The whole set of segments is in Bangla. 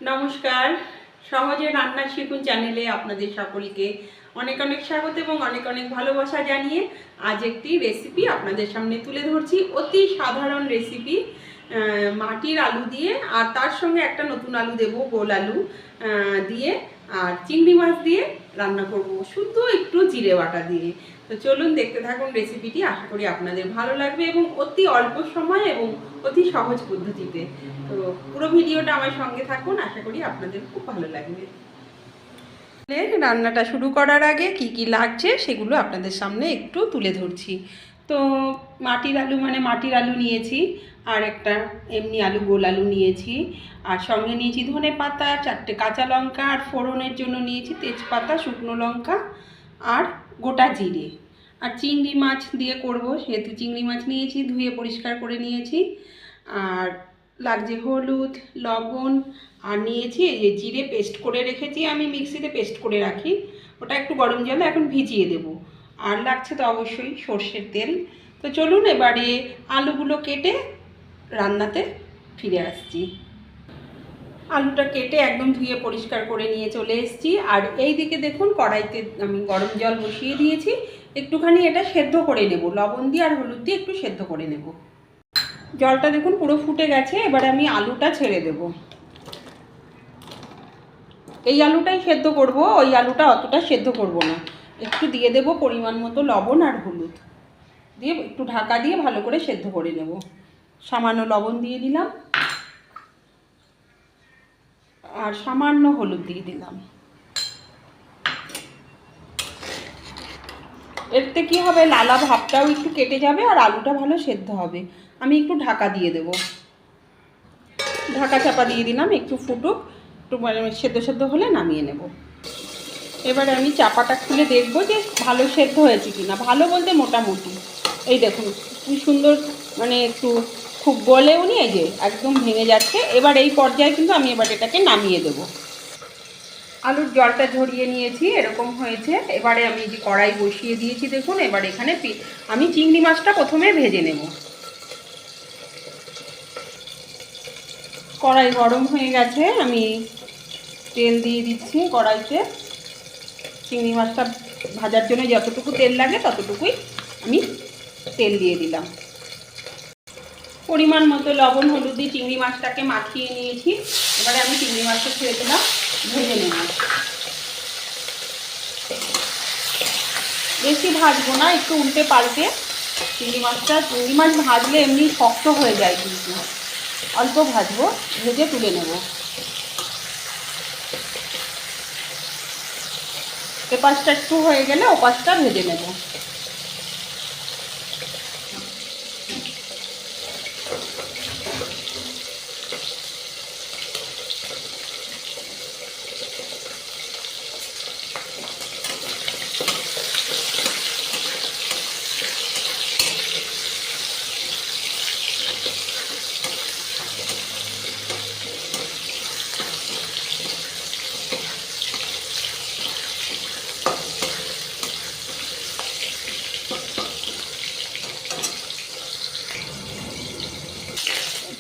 নমস্কার, সহজে রান্না শিখুন চ্যানেলে আপনাদের সকলকে অনেক অনেক স্বাগত এবং অনেক অনেক ভালোবাসা জানিয়ে আজ একটি রেসিপি আপনাদের সামনে তুলে ধরছি। অতি সাধারণ রেসিপি, মাটির আলু দিয়ে, আর তার সঙ্গে একটা নতুন আলু দেব, গোল আলু দিয়ে, আর চিংড়ি মাছ দিয়ে রান্না করব শুধু একটু জিরে বাটা দিয়ে। তো চলুন দেখতে থাকুন রেসিপিটি, আশা করি আপনাদের ভালো লাগবে এবং অতি অল্প সময় এবং অতি সহজ পদ্ধতিতে। তো পুরো ভিডিওটা আমার সঙ্গে থাকুন, আশা করি আপনাদের খুব ভালো লাগবে। রান্নাটা শুরু করার আগে কি কি লাগছে সেগুলো আপনাদের সামনে একটু তুলে ধরছি। তো মাটির আলু নিয়েছি, আর একটা এমনি আলু, গোল আলু নিয়েছি, আর সঙ্গে নিয়েছি ধনে পাতা, 4টে কাঁচা লঙ্কা, আর ফোড়নের জন্য নিয়েছি তেজপাতা, শুকনো লঙ্কা আর গোটা জিরে। আর চিংড়ি মাছ দিয়ে করব, সেহেতু চিংড়ি মাছ নিয়েছি, ধুয়ে পরিষ্কার করে নিয়েছি। আর লাগছে হলুদ, লবণ, আর নিয়েছি এই যে জিরে পেস্ট করে রেখেছি, আমি মিক্সিতে পেস্ট করে রাখি, ওটা একটু গরম জলে এখন ভিজিয়ে দেব। আর লাগছে তো অবশ্যই সর্ষের তেল। তো চলুন এবারে আলুগুলো কেটে রান্নাতে ফিরে আসছি। আলুটা কেটে একদম ধুয়ে পরিষ্কার করে নিয়ে চলে এসেছি। আর এই দিকে দেখুন, কড়াইতে আমি গরম জল বসিয়ে দিয়েছি, একটুখানি এটা সেদ্ধ করে নেব, লবণ দিয়ে আর হলুদ দিয়ে একটু সেদ্ধ করে নেব। জলটা দেখুন পুরো ফুটে গেছে, এবারে আমি আলুটা ছেড়ে দেব। এই আলুটাই সেদ্ধ করব, ওই আলুটা অতটা সেদ্ধ করব না। একটু দিয়ে দেব পরিমাণ মতো লবণ আর হলুদ দিয়ে, একটু ঢাকা দিয়ে ভালো করে সেদ্ধ করে নেব। সামান্য লবণ দিয়ে দিলাম আর সামান্য হলুদ দিয়ে দিলাম। এতে কি হবে, লালা ভাবটাও একটু কেটে যাবে আর আলুটা ভালো সেদ্ধ হবে। আমি একটু ঢাকা দিয়ে দেব, ঢাকা চাপা দিয়ে দিলাম, একটু ফুটুক, একটু সেদ্ধ হলে নামিয়ে নেব। এবারে আমি চাপাটা খুলে দেখব যে ভালো সেদ্ধ হয়েছে কিনা। ভালো বলতে মোটামুটি, এই দেখুন কি সুন্দর, মানে একটু খুব গলেও নি, এই যে একদম ভেঙে যাচ্ছে। এবার এই পর্যায়ে কিন্তু আমি এবার এটাকে নামিয়ে দেব। আলুর জলটা ঝরিয়ে নিয়েছি, এরকম হয়েছে। এবারে আমি যে কড়াই বসিয়ে দিয়েছি দেখুন, এবার এখানে আমি চিংড়ি মাছটা প্রথমে ভেজে নেব। কড়াই গরম হয়ে গেছে, আমি তেল দিয়ে দিচ্ছি কড়াইতে। চিংড়ি মাছটা ভাজার জন্য যতটুকু তেল লাগে ততটুকুই আমি তেল দিয়ে দিলাম। পরিমাণ মতো লবণ হলুদ দিয়ে চিংড়ি মাছটাকে মাখিয়ে নিয়েছি। এবারে আমি চিংড়ি মাছটা ছেড়ে দিলাম, ভেজে নেব। বেশি ভাজবো না, একটু উল্টে পাল্টে চিংড়ি মাছ ভাজলে এমনি শক্ত হয়ে যায়, কিন্তু অল্প ভাজবো, ভেজে তুলে নেব। এপাশটা একটু হয়ে গেলে ওপাশটা ভেজে নেব।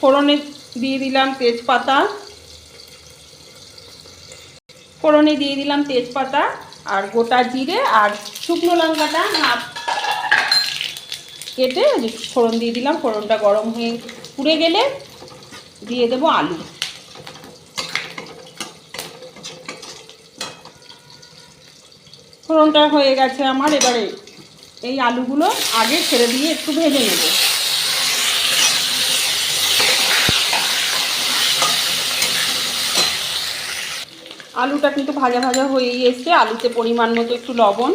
ফোড়নে দিয়ে দিলাম তেজপাতা, আর গোটা জিরে আর শুকনো লঙ্কাটা হাফ কেটে ফোড়ন দিয়ে দিলাম। ফোড়নটা গরম হয়ে পুড়ে গেলে দিয়ে দেবো আলু। ফোড়নটা হয়ে গেছে আমার, এবারে এই আলুগুলো আগে ছেড়ে দিয়ে একটু ভেজে নেব। আলুটা কিন্তু ভাজা ভাজা হয়েই এসছে। আলুতে পরিমাণ মতো একটু লবণ,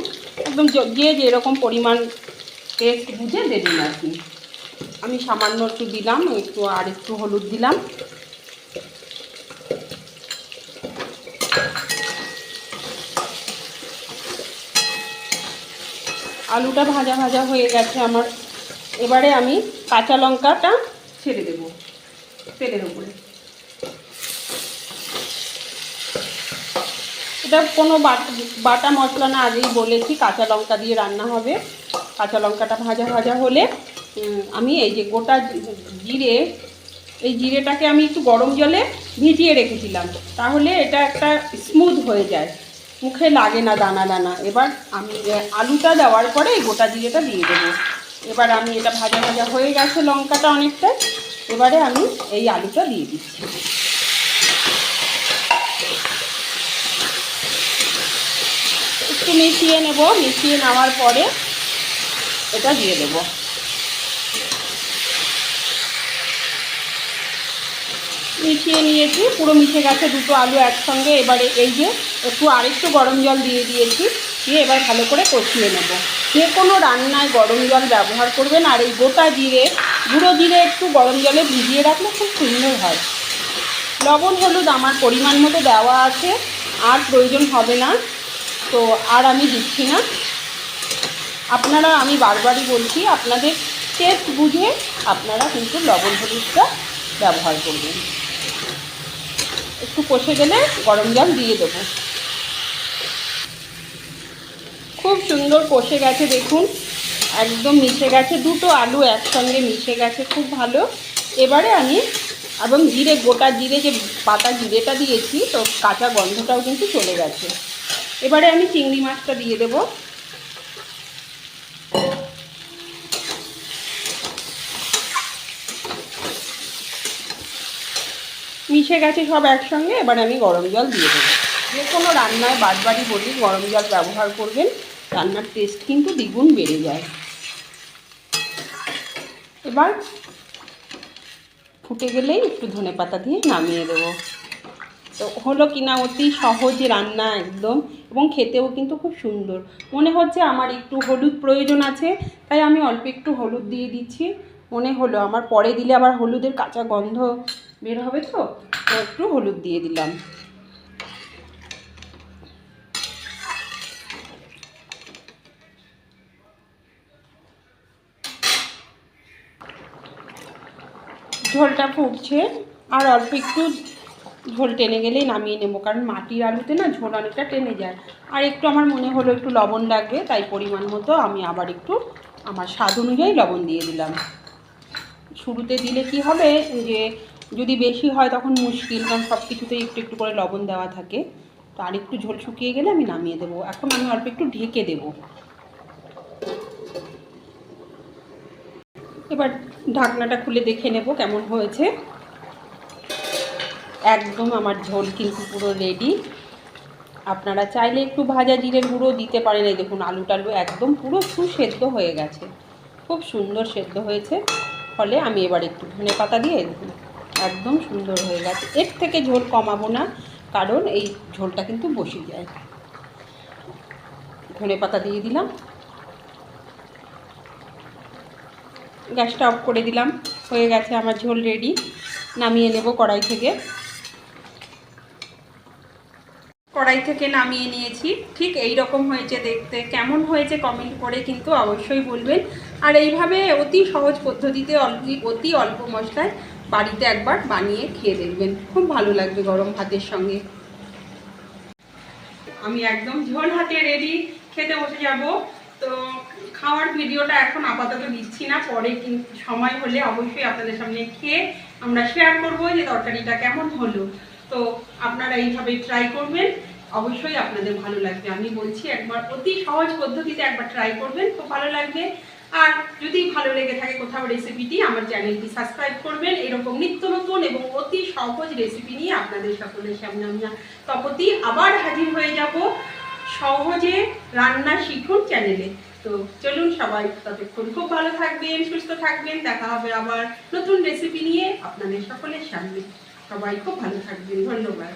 একদম যে যেরকম পরিমাণ টেস্ট বুঝে দেবেন আর কি। আমি সামান্য একটু দিলাম, আর একটু হলুদ দিলাম। আলুটা ভাজা ভাজা হয়ে গেছে আমার, এবারে আমি কাঁচা লঙ্কাটা ছেড়ে দেব তেলের উপরে। এটা কোনো বাটা মশলা না, আগেই বলেছি কাঁচা লঙ্কা দিয়ে রান্না হবে। কাঁচা লঙ্কাটা ভাজা ভাজা হলে আমি এই যে গোটা জিরে এই জিরেটাকে আমি একটু গরম জলে ভিজিয়ে রেখেছিলাম, তাহলে এটা একটা স্মুথ হয়ে যায়, মুখে লাগে না দানা দানা। এবার আমি আলুটা দেওয়ার পরে এই গোটা জিরেটা দিয়ে দেবো। এবার আমি এটা ভাজা ভাজা হয়ে গেছে লঙ্কাটা অনেকটা, এবারে আমি এই আলুটা দিয়ে দিচ্ছি। একটু মিশিয়ে নেব, মিশিয়ে নেওয়ার পরে এটা দিয়ে দেবো। মিশিয়ে নিয়েছি, পুরো মিশে গেছে দুটো আলু একসঙ্গে। এবারে এই যে আরেকটু গরম জল দিয়ে দিয়েছি, দিয়ে এবার ভালো করে কষিয়ে নেব। যে কোনো রান্নায় গরম জল ব্যবহার করবেন, আর এই গোটা জিরে, গুঁড়ো জিরে একটু গরম জলে ভিজিয়ে রাখলে খুব সুন্দর হয়। লবণ হলুদ আমার পরিমাণ মতো দেওয়া আছে, আর প্রয়োজন হবে না, তো আর আমি দিচ্ছি না। আপনারা, আমি বারবারই বলছি, আপনাদের টেস্ট বুঝে আপনারা কিন্তু লবণ হলুদটা ব্যবহার করবেন। একটু কষে গেলে গরম জল দিয়ে দেবো। খুব সুন্দর কষে গেছে, দেখুন একদম মিশে গেছে, দুটো আলু একসঙ্গে মিশে গেছে খুব ভালো। এবারে আমি, এবং জিরে, গোটা জিরে যে পাতা জিরেটা দিয়েছি, তো কাঁচা গন্ধটাও কিন্তু চলে গেছে। এবারে আমি চিংড়ি মাছটা দিয়ে দেবো। মিশে গেছে সব একসঙ্গে, এবার আমি গরম জল দিয়ে দেবো। যে কোনো রান্নায় বারবারই বলি গরম জল ব্যবহার করবেন, রান্নার টেস্ট কিন্তু দ্বিগুণ বেড়ে যায়। এবার ফুটে গেলেই একটু ধনেপাতা দিয়ে নামিয়ে দেবো। তো হলো কিনা অতি সহজ রান্না একদম, এবং খেতেও কিন্তু খুব সুন্দর। মনে হচ্ছে আমার একটু হলুদ প্রয়োজন আছে, তাই আমি অল্প একটু হলুদ দিয়ে দিচ্ছি। মনে হলো আমার পরে দিলে আবার হলুদের কাঁচা গন্ধ বের হবে, তো একটু হলুদ দিয়ে দিলাম। ঝোলটা ফুটছে, আর অল্প একটু ঝোল টেনে গেলেই নামিয়ে নেবো, কারণ মাটির আলুতে না ঝোল অনেকটা টেনে যায়। আর একটু আমার মনে হলো একটু লবণ লাগবে, তাই পরিমাণ মতো আমি আবার একটু আমার স্বাদ অনুযায়ী লবণ দিয়ে দিলাম। শুরুতে দিলে কি হবে যে যদি বেশি হয় তখন মুশকিল, কারণ সব কিছুতেই একটু একটু করে লবণ দেওয়া থাকে। তো আর একটু ঝোল শুকিয়ে গেলে আমি নামিয়ে দেবো। এখন আমি অল্প একটু ঢেকে দেবো। এবার ঢাকনাটা খুলে দেখে নেব কেমন হয়েছে। একদম আমার ঝোল কিন্তু পুরো রেডি। আপনারা চাইলে একটু ভাজা জিরের গুঁড়ো দিতে পারেন। এই দেখুন আলু টালু একদম পুরো সুসেদ্ধ হয়ে গেছে, খুব সুন্দর সেদ্ধ হয়েছে। ফলে আমি এবার একটু ধনেপাতা দিয়ে দেখুন একদম সুন্দর হয়ে গেছে। এর থেকে ঝোল কমাবো না, কারণ এই ঝোলটা কিন্তু বসে যায়। ধনেপাতা দিয়ে দিলাম, গ্যাসটা অফ করে দিলাম। হয়ে গেছে আমার ঝোল রেডি। নামিয়ে নেব কড়াই থেকে। কড়াই থেকে নামিয়ে নিয়েছি। ঠিক এই রকম হয়েছে দেখতে। কেমন হয়েছে কমেন্ট করে কিন্তু অবশ্যই বলবেন। আর এইভাবে অতি সহজ পদ্ধতিতে অতি অল্প মশলায় বাড়িতে একবার বানিয়ে খেয়ে দেখবেন, খুব ভালো লাগবে গরম ভাতের সঙ্গে। আমি একদম ঝোল হাতে রেডি, খেতে বসে যাব। তো খাওয়ার ভিডিওটা এখন আপাতত দিচ্ছি না, পরে কিন্তু সময় হলে অবশ্যই আপনাদের সামনে খেয়ে আমরা শেয়ার করবো যে তরকারিটা কেমন হলো। তো আপনারা এইভাবে ট্রাই করবেন, অবশ্যই আপনাদের ভালো লাগবে। আমি বলছি একবার অতি সহজ পদ্ধতিতে একবার ট্রাই করবেন, খুব ভালো লাগবে। আর যদি ভালো লেগে থাকে কোথাও রেসিপিটি, আমার চ্যানেলটি সাবস্ক্রাইব করবেন। এরকম নিত্য নতুন এবং অতি সহজ রেসিপি নিয়ে আপনাদের সকলের সামনে আমি তপতি আবার হাজির হয়ে যাব সহজে রান্না শিখুন চ্যানেলে। তো চলুন সবাই ততক্ষণ খুব ভালো থাকবেন, সুস্থ থাকবেন। দেখা হবে আবার নতুন রেসিপি নিয়ে আপনাদের সকলের সামনে। সবাই খুব ভালো থাকবেন। ধন্যবাদ।